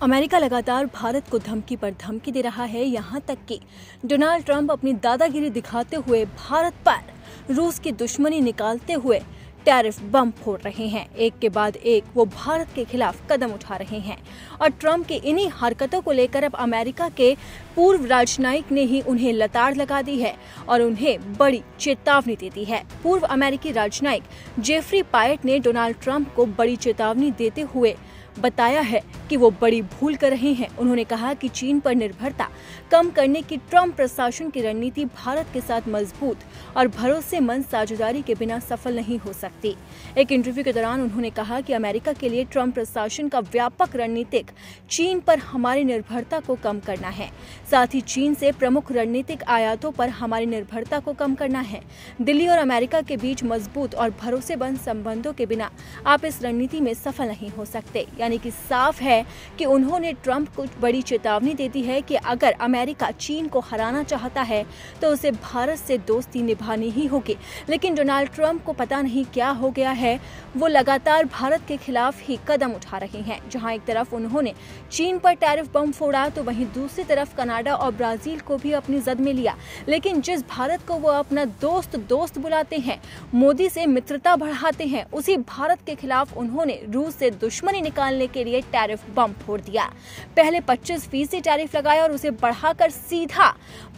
America लगातार भारत को धमकी पर धमकी दे रहा है। यहाँ तक कि डोनाल्ड ट्रंप अपनी दादागिरी दिखाते हुए भारत पर रूस की दुश्मनी निकालते हुए टैरिफ बम फोड़ रहे हैं। एक के बाद एक वो भारत के खिलाफ कदम उठा रहे हैं और ट्रंप की इन्हीं हरकतों को लेकर अब अमेरिका के पूर्व राजनयिक ने ही उन्हें लताड़ लगा दी है और उन्हें बड़ी चेतावनी दे दी है। पूर्व अमेरिकी राजनयिक जेफरी पायट ने डोनाल्ड ट्रंप को बड़ी चेतावनी देते हुए बताया है कि वो बड़ी भूल कर रहे हैं। उन्होंने कहा कि चीन पर निर्भरता कम करने की ट्रंप प्रशासन की रणनीति भारत के साथ मजबूत और भरोसेमंद साझेदारी के बिना सफल नहीं हो सकती। एक इंटरव्यू के दौरान उन्होंने कहा कि अमेरिका के लिए ट्रंप प्रशासन का व्यापक रणनीतिक चीन पर हमारी निर्भरता को कम करना है, साथ ही चीन से प्रमुख रणनीतिक आयातों पर हमारी निर्भरता को कम करना है। दिल्ली और अमेरिका के बीच मजबूत और भरोसेमंद संबंधों के बिना आप इस रणनीति में सफल नहीं हो सकते। यानी कि साफ है कि उन्होंने ट्रंप को बड़ी चेतावनी दे दी है कि अगर अमेरिका चीन को हराना चाहता है तो उसे भारत से दोस्ती निभानी ही होगी। लेकिन डोनाल्ड ट्रंप को पता नहीं क्या हो गया है, वो लगातार भारत के खिलाफ ही कदम उठा रहे हैं। जहां एक तरफ उन्होंने चीन पर टैरिफ बम फोड़ा तो वहीं दूसरी तरफ कनाडा और ब्राजील को भी अपनी जद में लिया। लेकिन जिस भारत को वो अपना दोस्त बुलाते हैं, मोदी से मित्रता बढ़ाते हैं, उसी भारत के खिलाफ उन्होंने रूस से दुश्मनी निकालने के लिए टैरिफ बम फोड़ दिया। पहले 25% टैरिफ लगाया और उसे बढ़ाकर सीधा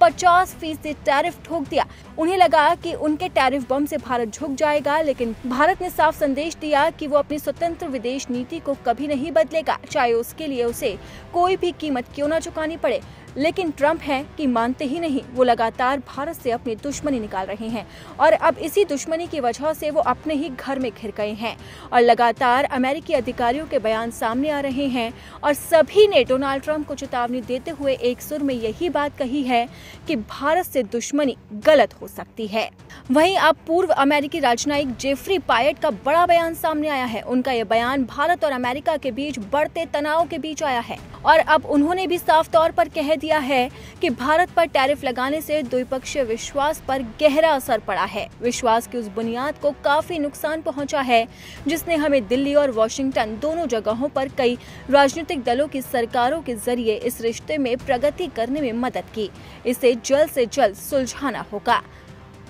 50% टैरिफ ठोक दिया। उन्हें लगा कि उनके टैरिफ बम से भारत झुक जाएगा, लेकिन भारत ने साफ संदेश दिया कि वो अपनी स्वतंत्र विदेश नीति को कभी नहीं बदलेगा, चाहे उसके लिए उसे कोई भी कीमत क्यों न चुकानी पड़े। लेकिन ट्रंप है कि मानते ही नहीं, वो लगातार भारत से अपनी दुश्मनी निकाल रहे हैं और अब इसी दुश्मनी की वजह से वो अपने ही घर में घिर गए हैं और लगातार अमेरिकी अधिकारियों के बयान सामने आ रहे हैं और सभी ने डोनाल्ड ट्रंप को चेतावनी देते हुए एक सुर में यही बात कही है कि भारत से दुश्मनी गलत हो सकती है। वहीं अब पूर्व अमेरिकी राजनयिक जेफरी पायट का बड़ा बयान सामने आया है। उनका यह बयान भारत और अमेरिका के बीच बढ़ते तनाव के बीच आया है और अब उन्होंने भी साफ तौर पर कह दिया है कि भारत पर टैरिफ लगाने से द्विपक्षीय विश्वास पर गहरा असर पड़ा है। विश्वास की उस बुनियाद को काफी नुकसान पहुंचा है जिसने हमें दिल्ली और वॉशिंगटन दोनों जगहों पर कई राजनीतिक दलों की सरकारों के जरिए इस रिश्ते में प्रगति करने में मदद की। इसे जल्द से जल्द सुलझाना होगा।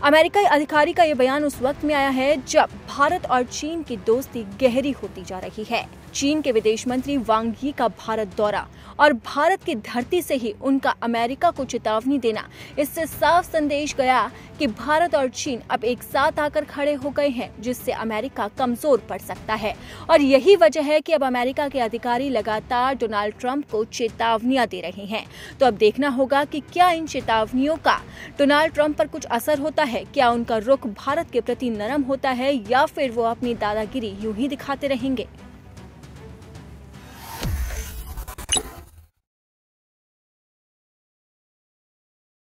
अमेरिकी अधिकारी का यह बयान उस वक्त में आया है जब भारत और चीन की दोस्ती गहरी होती जा रही है। चीन के विदेश मंत्री वांग यी का भारत दौरा और भारत की धरती से ही उनका अमेरिका को चेतावनी देना, इससे साफ संदेश गया कि भारत और चीन अब एक साथ आकर खड़े हो गए हैं, जिससे अमेरिका कमजोर पड़ सकता है। और यही वजह है कि अब अमेरिका के अधिकारी लगातार डोनाल्ड ट्रंप को चेतावनियां दे रहे हैं। तो अब देखना होगा कि क्या इन चेतावनियों का डोनाल्ड ट्रंप पर कुछ असर होता है, क्या उनका रुख भारत के प्रति नरम होता है या फिर वो अपनी दादागिरी यूं ही दिखाते रहेंगे।